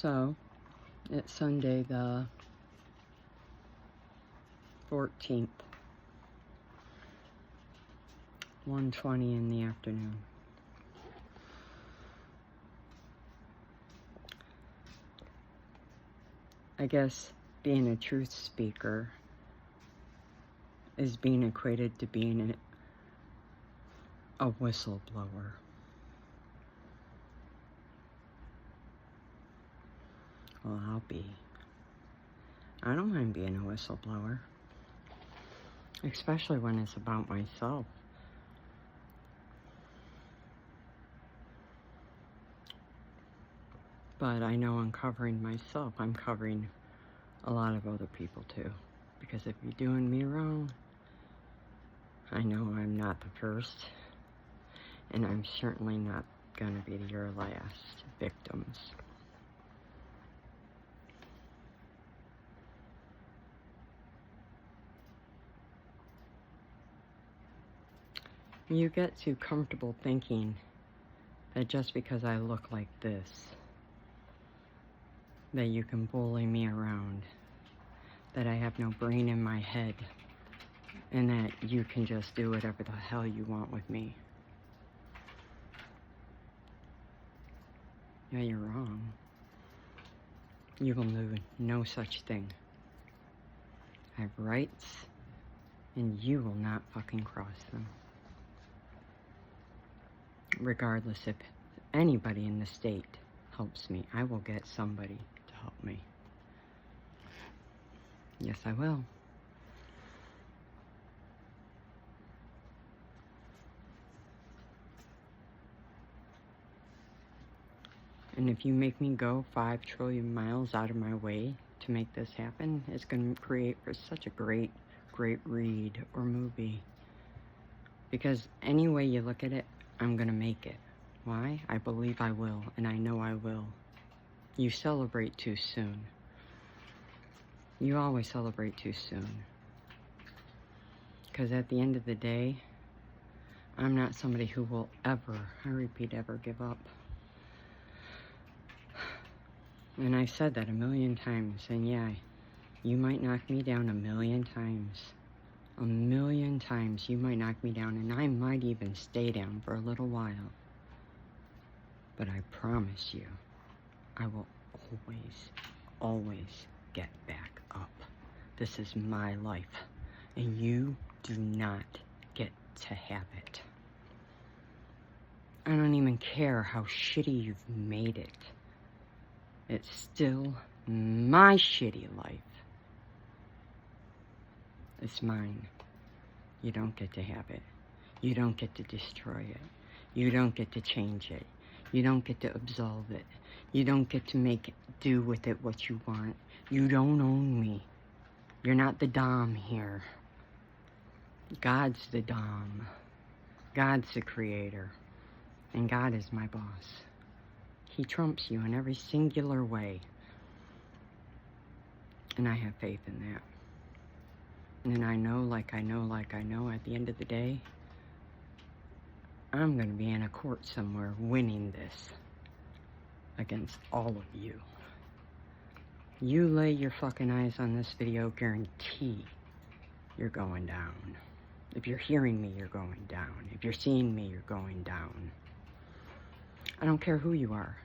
So, it's Sunday the 14th, 1:20 in the afternoon. I guess being a truth speaker is being equated to being a whistleblower. Well, I'll be. I don't mind being a whistleblower, especially when it's about myself. But I know I'm covering myself. I'm covering a lot of other people too. Because if you're doing me wrong, I know I'm not the first. And I'm certainly not going to be your last victims. You get too comfortable thinking that just because I look like this, that you can bully me around, that I have no brain in my head, and that you can just do whatever the hell you want with me. Yeah, you're wrong. You will do no such thing. I have rights, and you will not fucking cross them. Regardless if anybody in the state helps me, I will get somebody to help me. Yes, I will. And if you make me go 5 trillion miles out of my way to make this happen, it's going to create for such a great read or movie. Because any way you look at it, I'm going to make it. Why? I believe I will, and I know I will. You celebrate too soon. You always celebrate too soon. Because at the end of the day, I'm not somebody who will ever, I repeat, ever give up. And I've said that a million times, and yeah, you might knock me down a million times. A million times you might knock me down, and I might even stay down for a little while. But I promise you, I will always get back up. This is my life, and you do not get to have it. I don't even care how shitty you've made it. It's still my shitty life. It's mine. You don't get to have it. You don't get to destroy it. You don't get to change it. You don't get to absolve it. You don't get to do with it what you want. You don't own me. You're not the dom here. God's the dom. God's the creator. And God is my boss. He trumps you in every singular way. And I have faith in that. And I know, at the end of the day, I'm going to be in a court somewhere winning this against all of you. You lay your fucking eyes on this video, guarantee you're going down. If you're hearing me, you're going down. If you're seeing me, you're going down. I don't care who you are.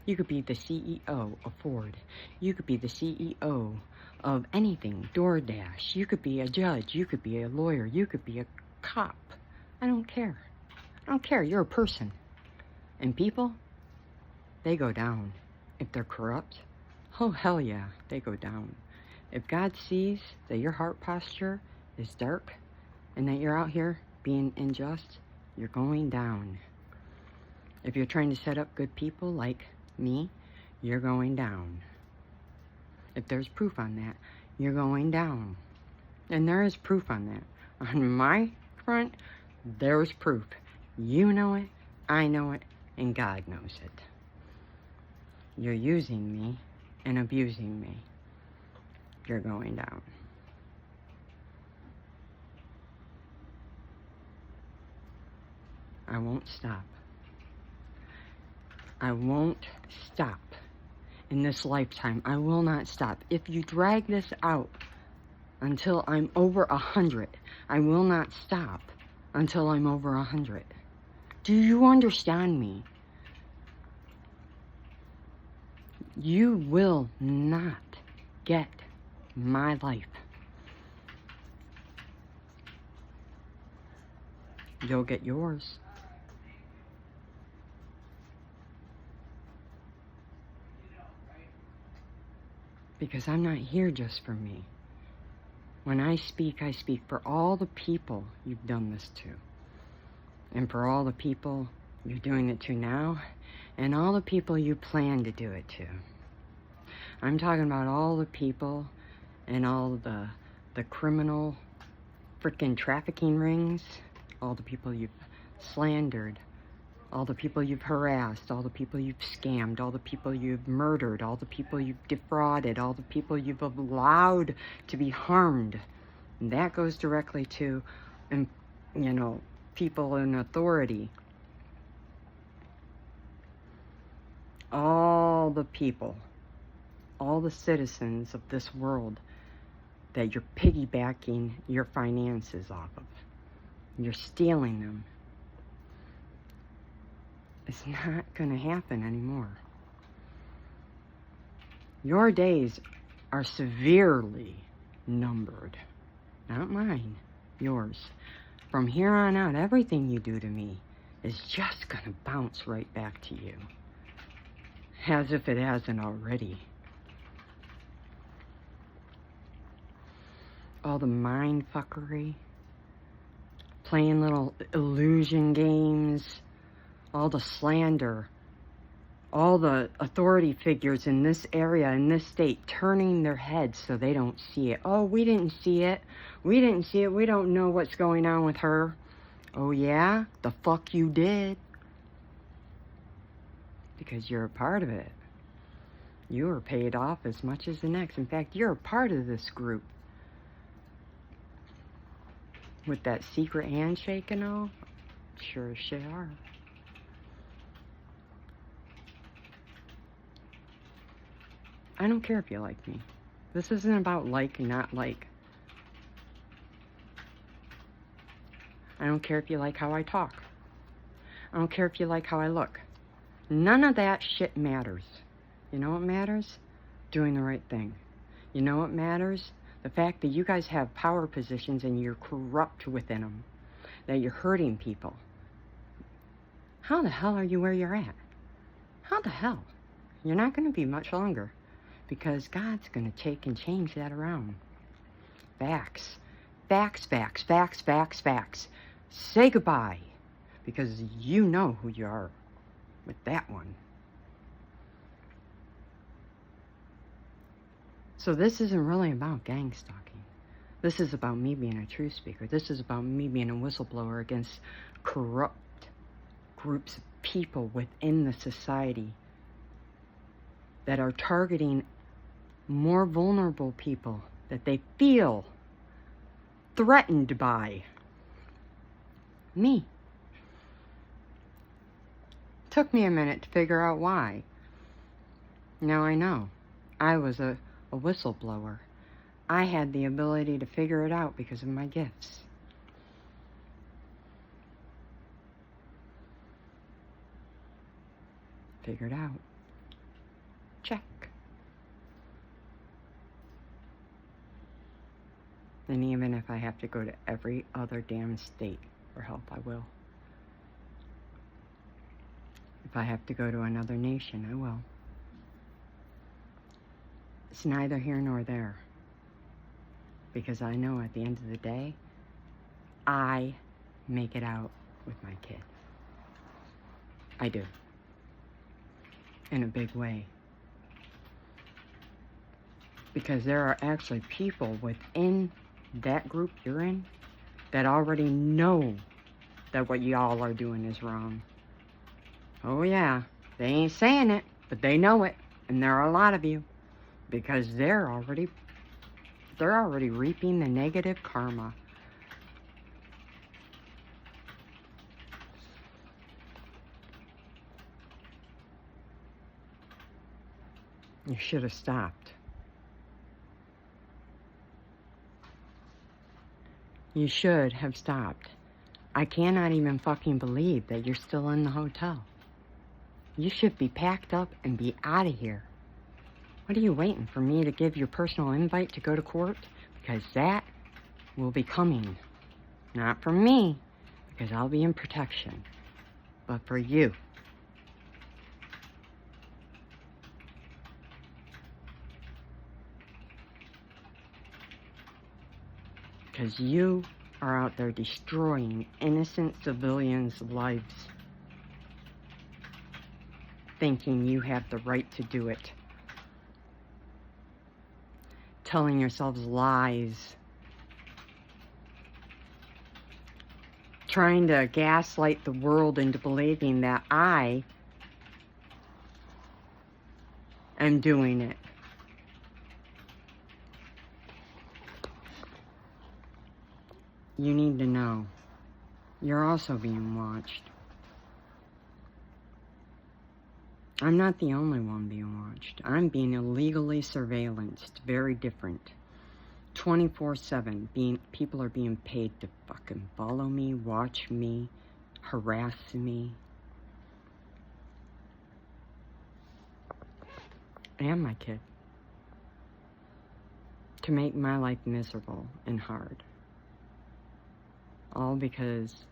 You could be the CEO of Ford. You could be the CEO of anything, DoorDash. You could be a judge. You could be a lawyer. You could be a cop. I don't care. I don't care. You're a person. And people, they go down. If they're corrupt, oh hell yeah, they go down. If God sees that your heart posture is dark and that you're out here being unjust, you're going down. If you're trying to set up good people like me, you're going down. If there's proof on that, you're going down. And there is proof on that. On my front, there's proof. You know it, I know it, and God knows it. You're using me and abusing me. You're going down. I won't stop. I won't stop in this lifetime. I will not stop. If you drag this out until I'm over 100, I will not stop until I'm over 100. Do you understand me? You will not get my life. You'll get yours. Because I'm not here just for me. When I speak for all the people you've done this to. And for all the people you're doing it to now. And all the people you plan to do it to. I'm talking about all the people and all the criminal frickin' trafficking rings. All the people you've slandered. All the people you've harassed, all the people you've scammed, all the people you've murdered, all the people you've defrauded, all the people you've allowed to be harmed. And that goes directly to, people in authority. All the people, all the citizens of this world that you're piggybacking your finances off of. You're stealing them. It's not going to happen anymore. Your days are severely numbered. Not mine, yours. From here on out, everything you do to me is just going to bounce right back to you. As if it hasn't already. All the mind fuckery. Playing little illusion games. All the slander, all the authority figures in this area, in this state, turning their heads so they don't see it. Oh, we didn't see it. We didn't see it. We don't know what's going on with her. Oh, yeah? The fuck you did. Because you're a part of it. You are paid off as much as the next. In fact, you're a part of this group. With that secret handshake and all, sure as shit are. I don't care if you like me. This isn't about like and not like. I don't care if you like how I talk. I don't care if you like how I look. None of that shit matters. You know what matters? Doing the right thing. You know what matters? The fact that you guys have power positions and you're corrupt within them. That you're hurting people. How the hell are you where you're at? How the hell? You're not going to be much longer. Because God's going to take and change that around. Facts. Facts, facts, facts, facts, facts. Say goodbye. Because you know who you are with that one. So this isn't really about gang stalking. This is about me being a truth speaker. This is about me being a whistleblower against corrupt groups of people within the society that are targeting more vulnerable people that they feel threatened by. Me. Took me a minute to figure out why. Now I know. I was a whistleblower. I had the ability to figure it out because of my gifts. Figured out. Check. And even if I have to go to every other damn state for help, I will. If I have to go to another nation, I will. It's neither here nor there. Because I know at the end of the day, I make it out with my kid. I do. In a big way. Because there are actually people within that group you're in that already know that what y'all are doing is wrong. Oh yeah, they ain't saying it, but they know it. And there are a lot of you. Because they're already reaping the negative karma. You should have stopped. You should have stopped. I cannot even fucking believe that you're still in the hotel. You should be packed up and be out of here. What are you waiting for me to give your personal invite to go to court? Because that will be coming. Not from me, because I'll be in protection, but for you. Because you are out there destroying innocent civilians' lives, thinking you have the right to do it. Telling yourselves lies. Trying to gaslight the world into believing that I am doing it. You need to know, you're also being watched. I'm not the only one being watched. I'm being illegally surveillanced. Very different. 24/7. People are being paid to fucking follow me, watch me, harass me. And my kid. To make my life miserable and hard. All because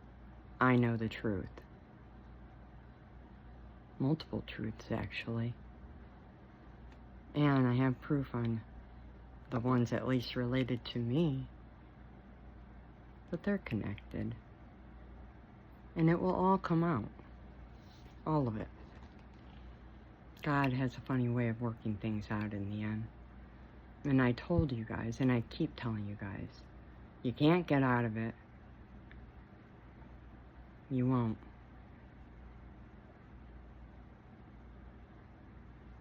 I know the truth. Multiple truths, actually. And I have proof on the ones at least related to me, but they're connected. And it will all come out. All of it. God has a funny way of working things out in the end. And I told you guys, and I keep telling you guys, you can't get out of it. You won't.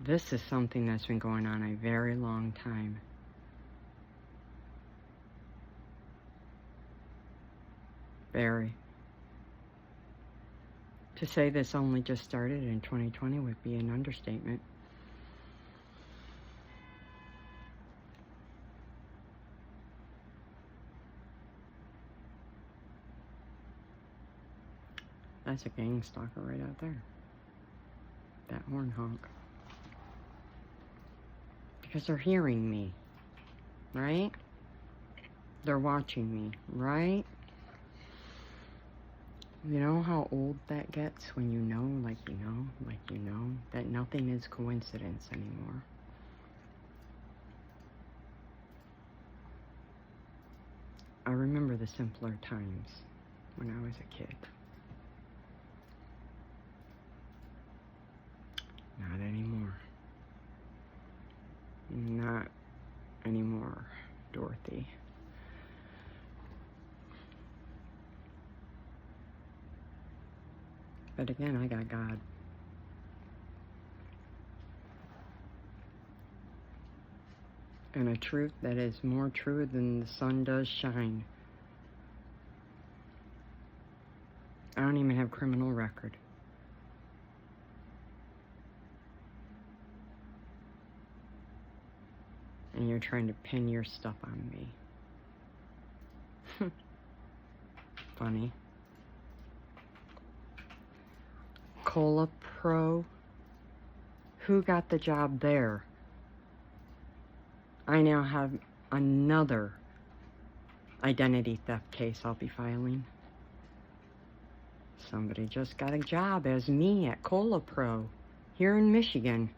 This is something that's been going on a very long time. Very. To say this only just started in 2020 would be an understatement. That's a gang stalker right out there. That horn honk. Because they're hearing me, right? They're watching me, right? You know how old that gets when you know, that nothing is coincidence anymore. I remember the simpler times when I was a kid. Not anymore. Not anymore, Dorothy. But again, I got God. And a truth that is more true than the sun does shine. I don't even have a criminal record. And you're trying to pin your stuff on me. Funny. Cola Pro. Who got the job there? I now have another identity theft case I'll be filing. Somebody just got a job as me at Cola Pro here in Michigan.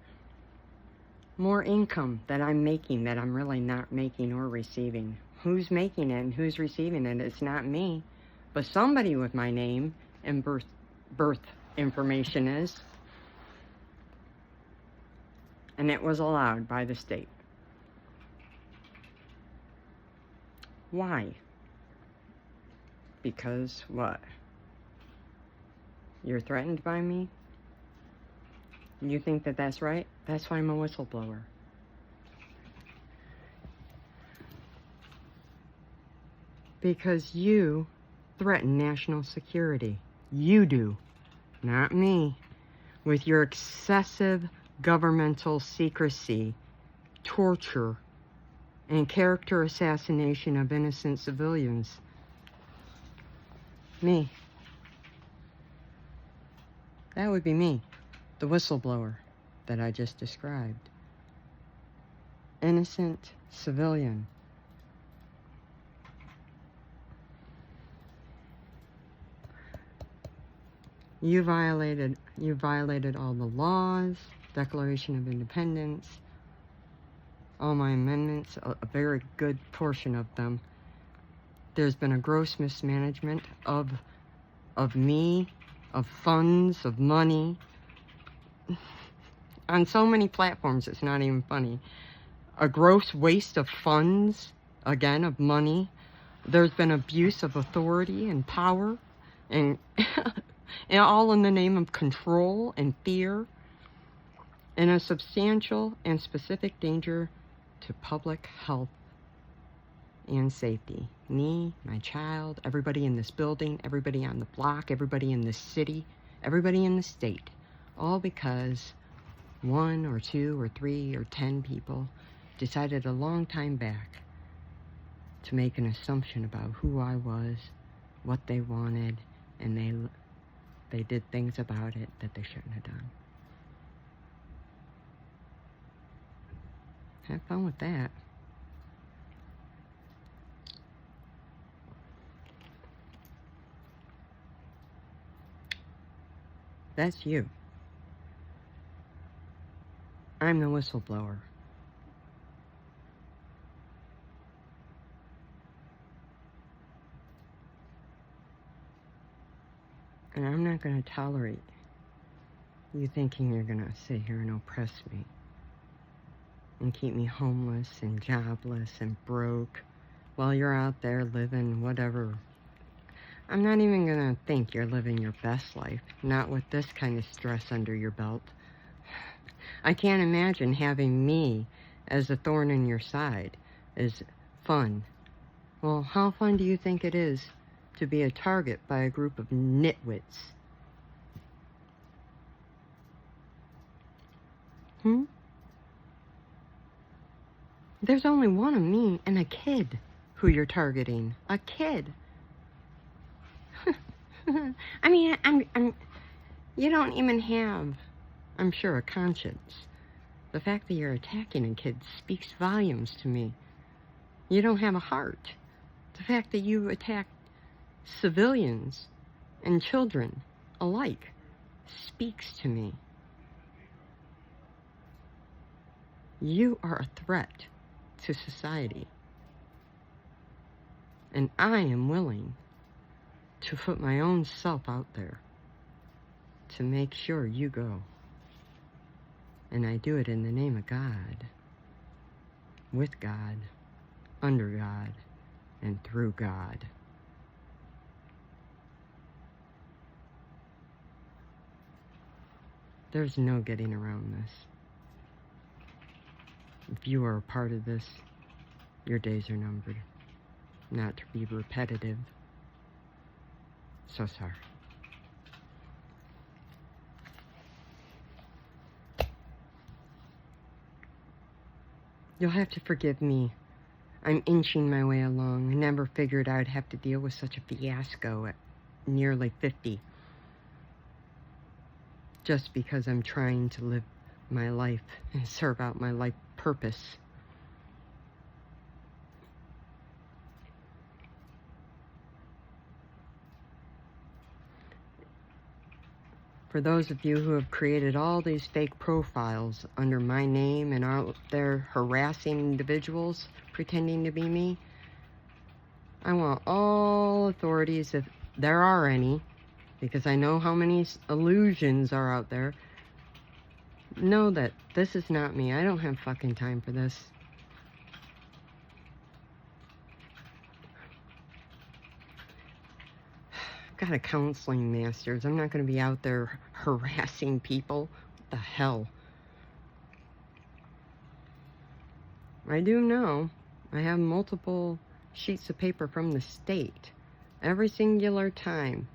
More income that I'm making that I'm really not making or receiving. Who's making it and who's receiving it? It's not me, but somebody with my name and birth information is. And it was allowed by the state. Why? Because what? You're threatened by me? You think that that's right? That's why I'm a whistleblower. Because you threaten national security. You do. Not me. With your excessive governmental secrecy, torture, and character assassination of innocent civilians. Me. That would be me, the whistleblower that I just described. Innocent civilian. You violated all the laws, Declaration of Independence, all my amendments, a very good portion of them. There's been a gross mismanagement of me, of funds, of money. On so many platforms, it's not even funny. A gross waste of funds, again, of money. There's been abuse of authority and power, and and all in the name of control and fear, and a substantial and specific danger to public health and safety. Me, my child, everybody in this building, everybody on the block, everybody in this city, everybody in the state. All because 1 or 2 or 3 or 10 people decided a long time back to make an assumption about who I was, what they wanted, and they did things about it that they shouldn't have done. Have fun with that. That's you. I'm the whistleblower. And I'm not going to tolerate you thinking you're going to sit here and oppress me and keep me homeless and jobless and broke while you're out there living whatever. I'm not even going to think you're living your best life, not with this kind of stress under your belt. I can't imagine having me as a thorn in your side is fun. Well, how fun do you think it is to be a target by a group of nitwits? There's only one of me and a kid who you're targeting. A kid. I mean, you don't even have, I'm sure, a conscience. The fact that you're attacking a kid speaks volumes to me. You don't have a heart. The fact that you attack civilians and children alike speaks to me. You are a threat to society. And I am willing to put my own self out there to make sure you go. And I do it in the name of God, with God, under God, and through God. There's no getting around this. If you are a part of this, your days are numbered. Not to be repetitive. So sorry. You'll have to forgive me. I'm inching my way along. I never figured I'd have to deal with such a fiasco at nearly 50. Just because I'm trying to live my life and serve out my life purpose. For those of you who have created all these fake profiles under my name and are there harassing individuals pretending to be me, I want all authorities, if there are any, because I know how many illusions are out there, know that this is not me. I don't have fucking time for this. I've got a counseling master's. I'm not going to be out there harassing people. What the hell? I do know I have multiple sheets of paper from the state. Every singular time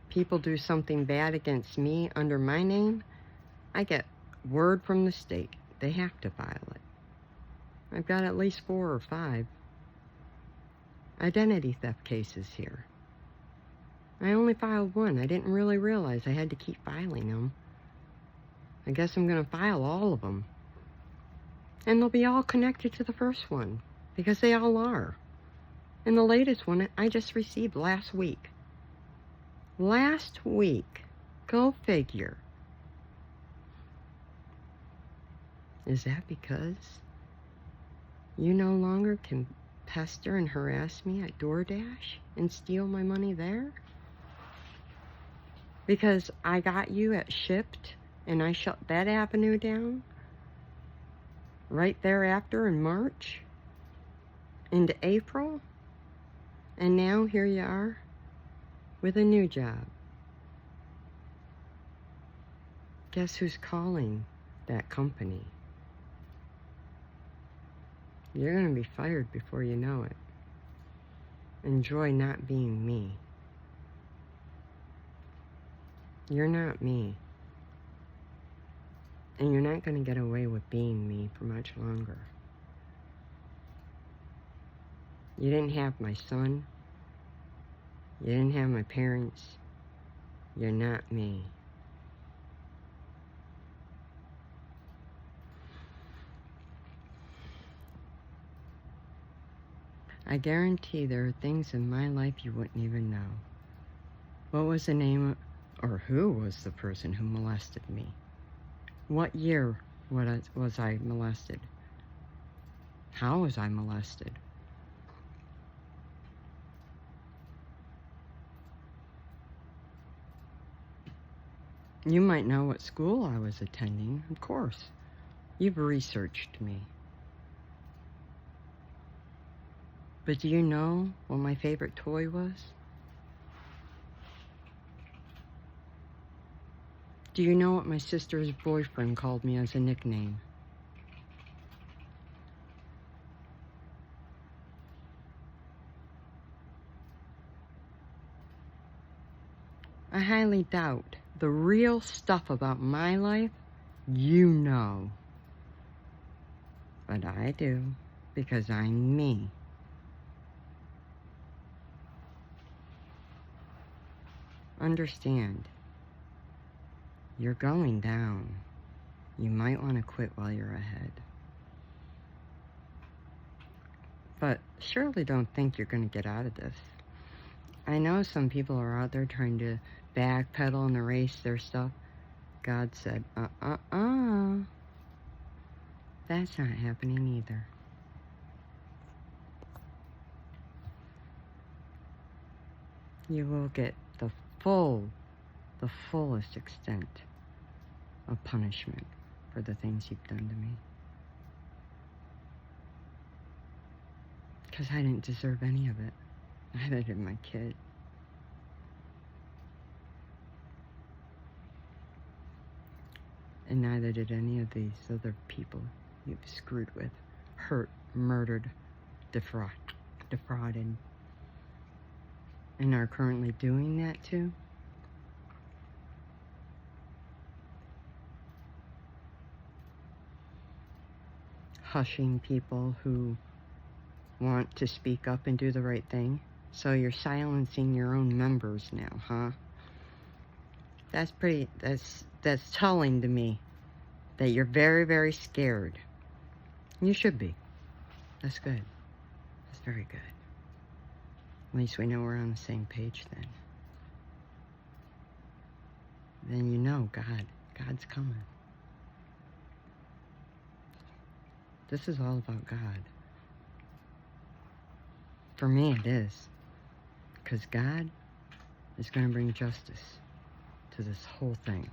people do something bad against me under my name, I get word from the state. They have to file it. I've got at least 4 or 5 identity theft cases here. I only filed 1. I didn't really realize I had to keep filing them. I guess I'm going to file all of them. And they'll be all connected to the first one, because they all are. And the latest one I just received last week. Last week. Go figure. Is that because you no longer can pester and harass me at DoorDash and steal my money there? Because I got you at Shipped and I shut that avenue down right thereafter in March into April, and now here you are with a new job. Guess who's calling that company? You're going to be fired before you know it. Enjoy not being me. You're not me. And you're not going to get away with being me for much longer. You didn't have my son. You didn't have my parents. You're not me. I guarantee there are things in my life you wouldn't even know. What was the name of, or who was the person who molested me? What year was I molested? How was I molested? You might know what school I was attending, of course. You've researched me. But do you know what my favorite toy was? Do you know what my sister's boyfriend called me as a nickname? I highly doubt the real stuff about my life you know. But I do, because I'm me. Understand, you're going down. You might want to quit while you're ahead. But surely don't think you're going to get out of this. I know some people are out there trying to backpedal and erase their stuff. God said, that's not happening either. You will get the fullest extent of punishment for the things you've done to me. Because I didn't deserve any of it. Neither did my kid. And neither did any of these other people you've screwed with, hurt, murdered, defrauded, and are currently doing that too. Hushing people who want to speak up and do the right thing. So you're silencing your own members now, huh? That's telling to me that you're very, very scared. You should be. That's good. That's very good. At least we know we're on the same page then. Then you know God's coming. This is all about God. For me it is. Because God is going to bring justice to this whole thing.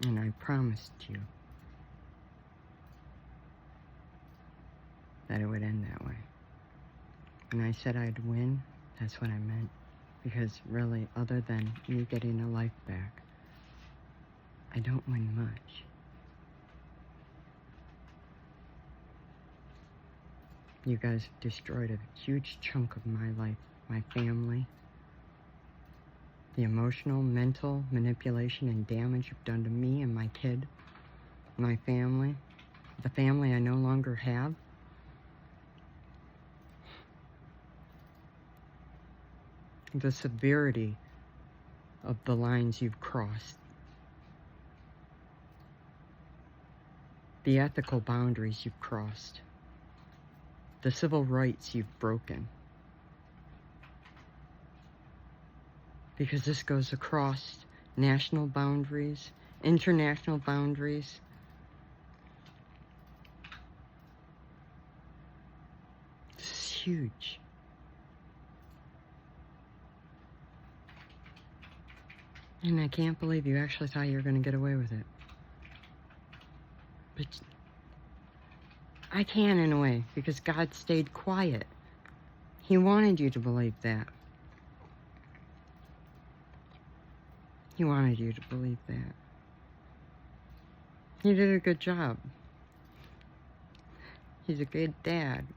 And I promised you that it would end that way. When I said I'd win, that's what I meant. Because really, other than me getting a life back, I don't win much. You guys destroyed a huge chunk of my life, my family, The emotional, mental manipulation and damage you've done to me and my kid, my family, the family I no longer have. The severity of the lines you've crossed. The ethical boundaries you've crossed. The civil rights you've broken. Because this goes across national boundaries, international boundaries. This is huge. And I can't believe you actually thought you were going to get away with it. But I can in a way, because God stayed quiet. He wanted you to believe that. He wanted you to believe that. He did a good job. He's a good dad.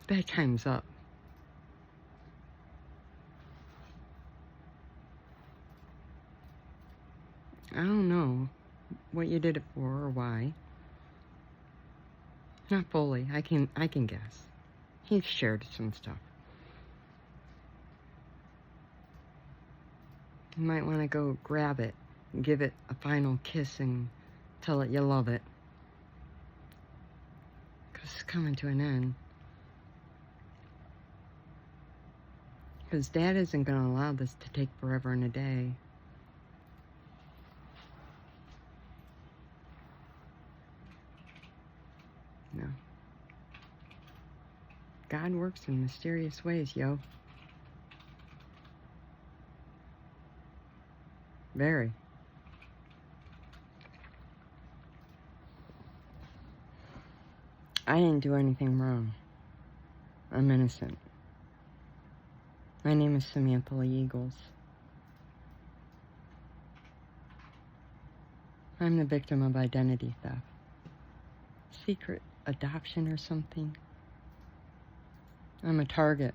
Bad time's up. I don't know what you did it for or why. Not fully. I can guess. He shared some stuff. You might want to go grab it and give it a final kiss and tell it you love it. 'Cause it's coming to an end. Because Dad isn't going to allow this to take forever and a day. No. God works in mysterious ways, yo. Very. I didn't do anything wrong. I'm innocent. My name is Samantha Lee Eagles. I'm the victim of identity theft. Secret adoption or something. I'm a target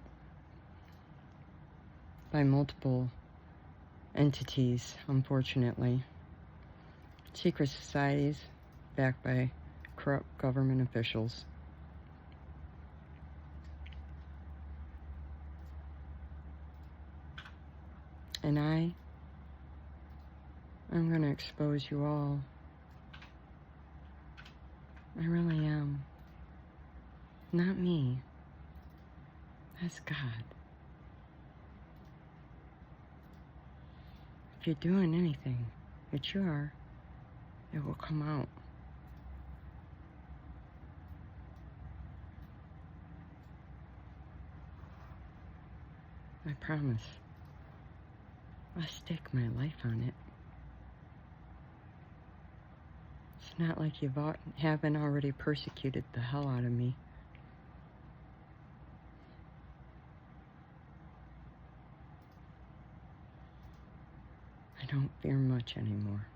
by multiple entities, unfortunately. Secret societies backed by corrupt government officials. And I'm going to expose you all. I really am. Not me. That's God. If you're doing anything, which you are, it will come out. I promise. I stake my life on it. It's not like you haven't already persecuted the hell out of me. I don't fear much anymore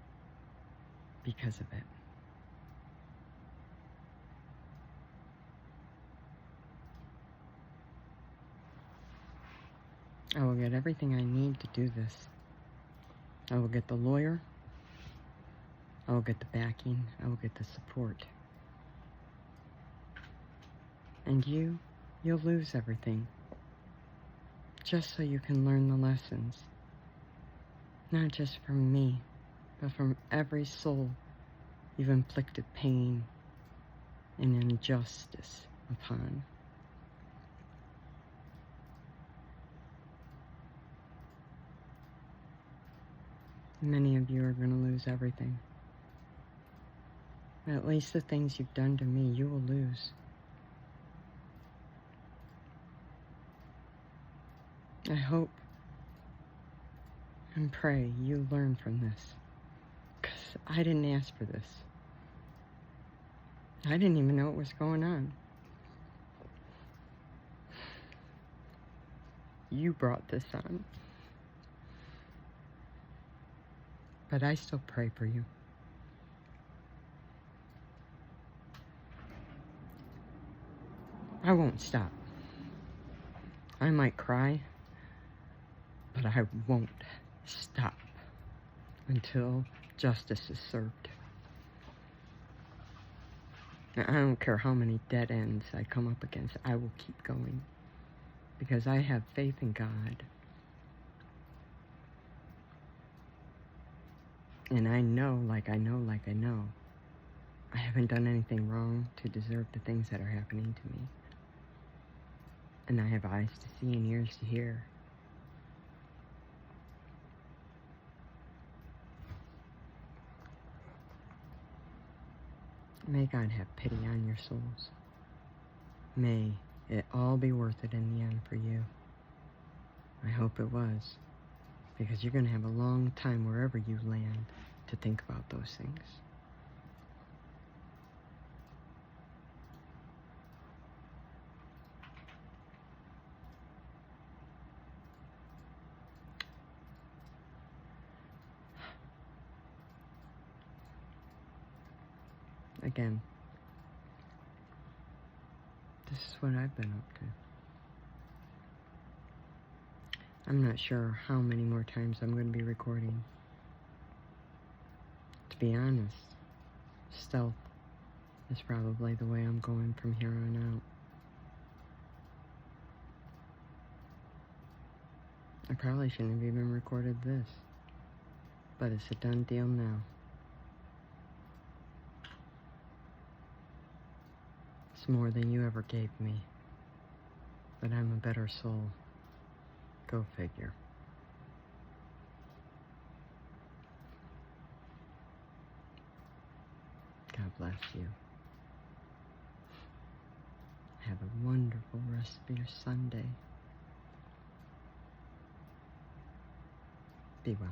because of it. I will get everything I need to do this. I will get the lawyer. I will get the backing. I will get the support. And you'll lose everything. Just so you can learn the lessons. Not just from me, but from every soul you've inflicted pain and injustice upon. Many of you are going to lose everything. At least the things you've done to me, you will lose. I hope and pray you learn from this. Because I didn't ask for this. I didn't even know what was going on. You brought this on. But I still pray for you. I won't stop. I might cry. But I won't stop until justice is served. And I don't care how many dead ends I come up against, I will keep going. Because I have faith in God. And I know, I haven't done anything wrong to deserve the things that are happening to me. And I have eyes to see and ears to hear. May God have pity on your souls. May it all be worth it in the end for you. I hope it was. Because you're going to have a long time wherever you land to think about those things. Again, this is what I've been up to. I'm not sure how many more times I'm going to be recording. To be honest, stealth is probably the way I'm going from here on out. I probably shouldn't have even recorded this, but it's a done deal now. It's more than you ever gave me, but I'm a better soul. Go figure. God bless you. Have a wonderful rest of your Sunday. Be well.